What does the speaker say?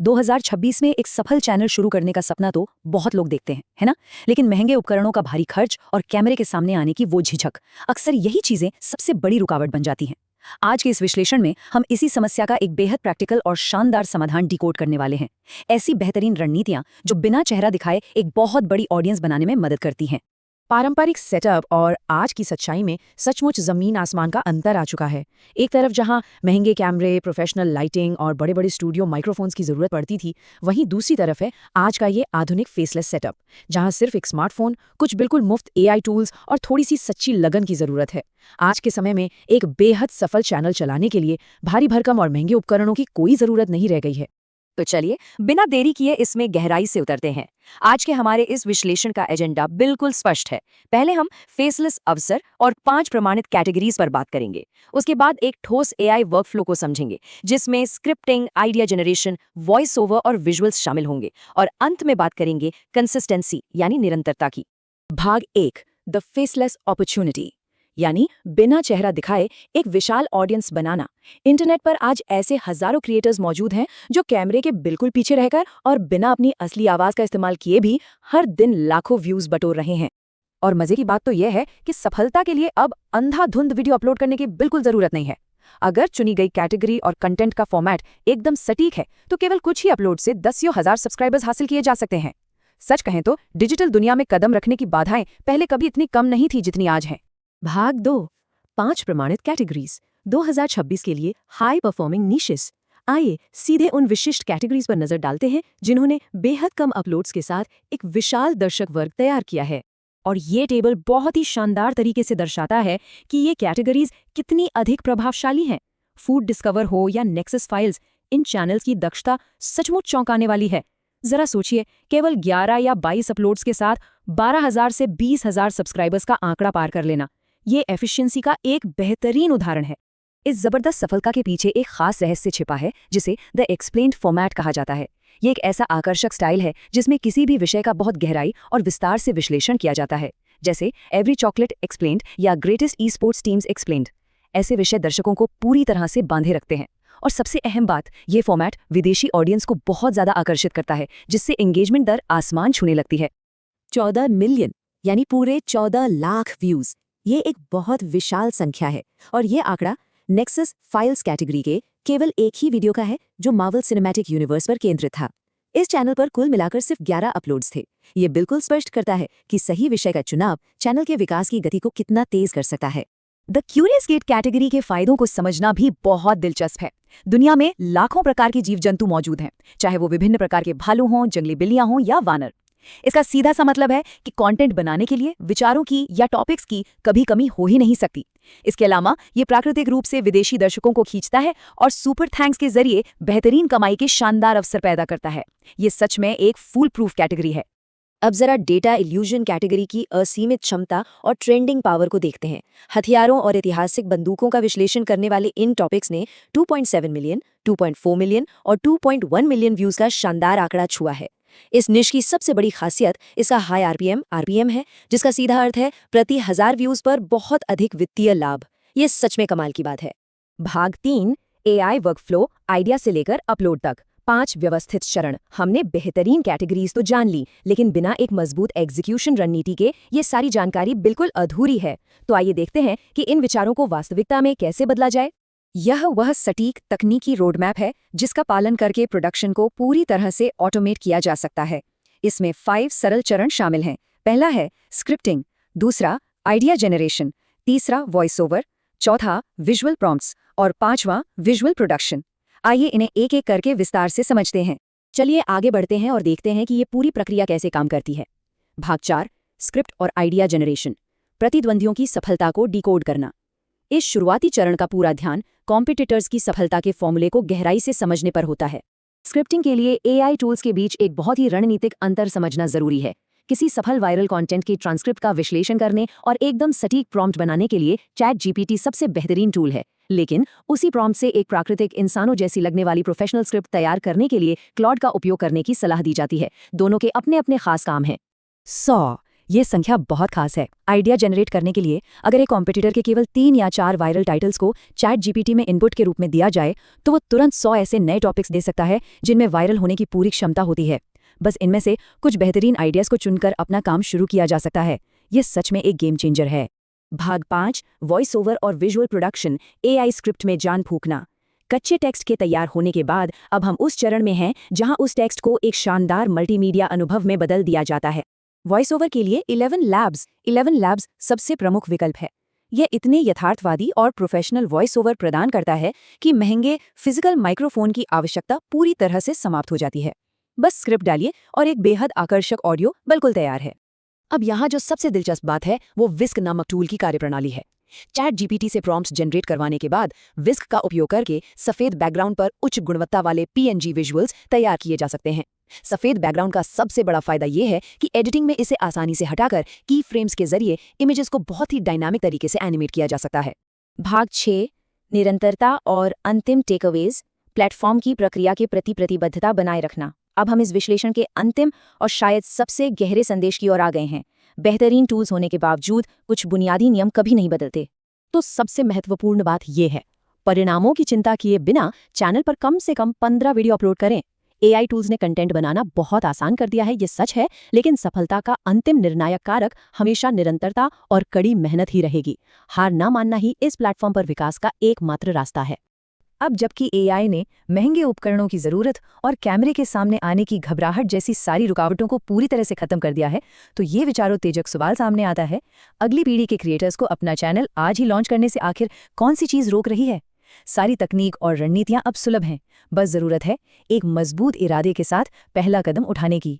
2026 में एक सफल चैनल शुरू करने का सपना तो बहुत लोग देखते हैं, है ना? लेकिन महंगे उपकरणों का भारी खर्च और कैमरे के सामने आने की वो झिझक, अक्सर यही चीजें सबसे बड़ी रुकावट बन जाती हैं। आज के इस विश्लेषण में हम इसी समस्या का एक बेहद प्रैक्टिकल और शानदार समाधान डिकोड करने वाले हैं। ऐसी बेहतरीन रणनीतियां जो बिना चेहरा दिखाए एक बहुत बड़ी ऑडियंस बनाने में मदद करती हैं। पारंपरिक सेटअप और आज की सच्चाई में सचमुच जमीन आसमान का अंतर आ चुका है। एक तरफ जहां महंगे कैमरे, प्रोफेशनल लाइटिंग और बड़े बड़े स्टूडियो माइक्रोफोन्स की जरूरत पड़ती थी, वहीं दूसरी तरफ है आज का ये आधुनिक फेसलेस सेटअप, जहां सिर्फ एक स्मार्टफोन, कुछ बिल्कुल मुफ्त AI टूल्स और थोड़ी सी सच्ची लगन की जरूरत है। आज के समय में एक बेहद सफल चैनल चलाने के लिए भारी भरकम और महंगे उपकरणों की कोई जरूरत नहीं रह गई है। तो चलिए बिना देरी किए इसमें गहराई से उतरते हैं। आज के हमारे इस विश्लेषण का एजेंडा बिल्कुल स्पष्ट है। पहले हम फेसलेस अवसर और 5 प्रमाणित कैटेगरीज पर बात करेंगे। उसके बाद एक ठोस AI वर्कफ्लो को समझेंगे, जिसमें scripting, idea generation, voice over और विजुअल्स शामिल होंगे। और अंत में बात करेंगे कंसिस्टेंसी यानी निरंतरता की। भाग 1, द फेसलेस अपॉर्चुनिटी, यानी बिना चेहरा दिखाए एक विशाल ऑडियंस बनाना। इंटरनेट पर आज ऐसे हजारों क्रिएटर्स मौजूद हैं जो कैमरे के बिल्कुल पीछे रहकर और बिना अपनी असली आवाज का इस्तेमाल किए भी हर दिन लाखों व्यूज बटोर रहे हैं। और मजे की बात तो यह है कि सफलता के लिए अब अंधाधुंध वीडियो अपलोड करने की बिल्कुल जरूरत नहीं है। अगर चुनी गई कैटेगरी और कंटेंट का फॉर्मेट एकदम सटीक है तो केवल कुछ ही अपलोड से दसियों हजार सब्सक्राइबर्स हासिल किए जा सकते हैं। सच कहें तो डिजिटल दुनिया में कदम रखने की बाधाएं पहले कभी इतनी कम नहीं थी जितनी आज हैं। भाग 2, 5 प्रमाणित कैटेगरीज 2026 के लिए हाई परफॉर्मिंग निशेस। आइए सीधे उन विशिष्ट कैटेगरीज पर नजर डालते हैं जिन्होंने बेहद कम अपलोड्स के साथ एक विशाल दर्शक वर्ग तैयार किया है। और ये टेबल बहुत ही शानदार तरीके से दर्शाता है कि ये कैटेगरीज कितनी अधिक प्रभावशाली हैं। फूड डिस्कवर हो या नेक्सस फाइल्स, इन चैनल्स की दक्षता सचमुच चौंकाने वाली है। जरा सोचिए, केवल 11 या 22 अपलोड्स के साथ 12,000 से 20,000 सब्सक्राइबर्स का आंकड़ा पार कर लेना, ये एफिशिएंसी का एक बेहतरीन उदाहरण है। इस जबरदस्त सफलता के पीछे एक खास रहस्य छिपा है, जिसे द एक्सप्लेन्ड फॉर्मेट कहा जाता है। ये एक ऐसा आकर्षक स्टाइल है जिसमें किसी भी विषय का बहुत गहराई और विस्तार से विश्लेषण किया जाता है, जैसे एवरी चॉकलेट एक्सप्लेन्ड या greatest e sports teams explained. ऐसे विषय दर्शकों को पूरी तरह से बांधे रखते हैं। और सबसे अहम बात, ये फॉर्मेट विदेशी ऑडियंस को बहुत ज्यादा आकर्षित करता है, जिससे एंगेजमेंट दर आसमान छूने लगती है। 14 मिलियन यानी पूरे 14 लाख व्यूज, ये एक बहुत विशाल संख्या है। और ये आंकड़ा नेक्सस फाइल्स कैटेगरी के केवल एक ही वीडियो का है जो मार्वल सिनेमैटिक यूनिवर्स पर केंद्रित था। इस चैनल पर कुल मिलाकर सिर्फ 11 अपलोड्स थे। ये बिल्कुल स्पष्ट करता है कि सही विषय का चुनाव चैनल के विकास की गति को कितना तेज कर सकता है। द क्यूरियस गेट कैटेगरी के फायदों को समझना भी बहुत दिलचस्प है। दुनिया में लाखों प्रकार के जीव जंतु मौजूद हैं, चाहे वो विभिन्न प्रकार के भालू हों, जंगली बिल्लियां हों या वानर। इसका सीधा सा मतलब है कि कंटेंट बनाने के लिए विचारों की या टॉपिक्स की कभी कमी हो ही नहीं सकती। इसके अलावा ये प्राकृतिक रूप से विदेशी दर्शकों को खींचता है और सुपर थैंक्स के जरिए बेहतरीन कमाई के शानदार अवसर पैदा करता है। ये सच में एक फूल प्रूफ कैटेगरी है। अब जरा डेटा इल्यूजन कैटेगरी की असीमित क्षमता और ट्रेंडिंग पावर को देखते हैं। हथियारों और ऐतिहासिक बंदूकों का विश्लेषण करने वाले इन टॉपिक्स ने 2.7 मिलियन, 2.4 मिलियन और 2.1 मिलियन व्यूज का शानदार आंकड़ा छुआ है। इस निश की सबसे बड़ी खासियत इसका हाई आरपीएम है, जिसका सीधा अर्थ है प्रति 1000 व्यूज पर बहुत अधिक वित्तीय लाभ। ये सच में कमाल की बात है। भाग 3, AI वर्कफ्लो, आइडिया से लेकर अपलोड तक, 5 व्यवस्थित चरण। हमने बेहतरीन कैटेगरीज तो जान ली, लेकिन बिना एक मजबूत एग्जीक्यूशन रणनीति के ये सारी जानकारी बिल्कुल अधूरी है। तो आइए देखते हैं कि इन विचारों को वास्तविकता में कैसे बदला जाए। यह वह सटीक तकनीकी रोडमैप है जिसका पालन करके प्रोडक्शन को पूरी तरह से ऑटोमेट किया जा सकता है। इसमें 5 सरल चरण शामिल हैं। पहला है स्क्रिप्टिंग, दूसरा आइडिया जनरेशन, तीसरा वॉइस ओवर, चौथा विजुअल प्रॉम्प्ट्स और 5वां विजुअल प्रोडक्शन। आइए इन्हें एक एक करके विस्तार से समझते हैं। चलिए आगे बढ़ते हैं और देखते हैं कि ये पूरी प्रक्रिया कैसे काम करती है। भाग 4, स्क्रिप्ट और आइडिया जनरेशन, प्रतिद्वंदियों की सफलता को डिकोड करना। इस शुरुआती चरण का पूरा ध्यान कॉम्पिटिटर्स की सफलता के फॉर्मूले को गहराई से समझने पर होता है। स्क्रिप्टिंग के लिए AI टूल्स के बीच एक बहुत ही रणनीतिक अंतर समझना जरूरी है। किसी सफल वायरल कंटेंट के ट्रांसक्रिप्ट का विश्लेषण करने और एकदम सटीक प्रॉम्प्ट बनाने के लिए ChatGPT सबसे बेहतरीन टूल है, लेकिन उसी प्रॉम्प्ट से एक प्राकृतिक इंसानों जैसी लगने वाली प्रोफेशनल स्क्रिप्ट तैयार करने के लिए क्लॉड का उपयोग करने की सलाह दी जाती है। दोनों के अपने अपने खास काम हैं। 100 ये संख्या बहुत खास है। आइडिया जनरेट करने के लिए अगर एक कॉम्पिटिटर के केवल 3 या 4 वायरल टाइटल्स को चैट जीपीटी में इनपुट के रूप में दिया जाए तो वो तुरंत 100 ऐसे नए टॉपिक्स दे सकता है जिनमें वायरल होने की पूरी क्षमता होती है। बस इनमें से कुछ बेहतरीन आइडियाज़ को चुनकर अपना काम शुरू किया जा सकता है। ये सच में एक गेम चेंजर है। भाग 5 वॉइस ओवर और विजुअल प्रोडक्शन, एआई स्क्रिप्ट में जान फूंकना। कच्चे टेक्स्ट के तैयार होने के बाद अब हम उस चरण में हैं जहां उस टेक्स्ट को एक शानदार मल्टीमीडिया अनुभव में बदल दिया जाता है। वॉइस ओवर के लिए 11 लैब्स सबसे प्रमुख विकल्प है। यह इतने यथार्थवादी और प्रोफेशनल वॉइस ओवर प्रदान करता है कि महंगे फिजिकल माइक्रोफोन की आवश्यकता पूरी तरह से समाप्त हो जाती है। बस स्क्रिप्ट डालिए और एक बेहद आकर्षक ऑडियो बिल्कुल तैयार है। अब यहाँ जो सबसे दिलचस्प बात है वो विस्क नामक टूल की कार्यप्रणाली है। चैट जीपीटी से प्रॉम्प्ट्स जनरेट करवाने के बाद विस्क का उपयोग करके सफेद बैकग्राउंड पर उच्च गुणवत्ता वाले पीएनजी विजुअल्स तैयार किए जा सकते हैं। सफेद बैकग्राउंड का सबसे बड़ा फायदा ये है कि एडिटिंग में इसे आसानी से हटाकर की फ्रेम्स के जरिए इमेजेस को बहुत ही डायनामिक तरीके से एनिमेट किया जा सकता है। भाग 6 निरंतरता और अंतिम टेकअवेज, प्लेटफॉर्म की प्रक्रिया के प्रति प्रतिबद्धता बनाए रखना। अब हम इस विश्लेषण के अंतिम और शायद सबसे गहरे संदेश की ओर आ गए हैं। बेहतरीन टूल्स होने के बावजूद कुछ बुनियादी नियम कभी नहीं बदलते। तो सबसे महत्वपूर्ण बात यह है, परिणामों की चिंता किए बिना चैनल पर कम से कम 15 वीडियो अपलोड करें। एआई टूल्स ने कंटेंट बनाना बहुत आसान कर दिया है, ये सच है, लेकिन सफलता का अंतिम निर्णायक कारक हमेशा निरंतरता और कड़ी मेहनत ही रहेगी। हार ना मानना ही इस प्लेटफॉर्म पर विकास का एकमात्र रास्ता है। अब जबकि एआई ने महंगे उपकरणों की ज़रूरत और कैमरे के सामने आने की घबराहट जैसी सारी रुकावटों को पूरी तरह से खत्म कर दिया है, तो ये विचारोत्तेजक सवाल सामने आता है, अगली पीढ़ी के क्रिएटर्स को अपना चैनल आज ही लॉन्च करने से आखिर कौन सी चीज़ रोक रही है? सारी तकनीक और रणनीतियां अब सुलभ हैं, बस ज़रूरत है एक मजबूत इरादे के साथ पहला कदम उठाने की।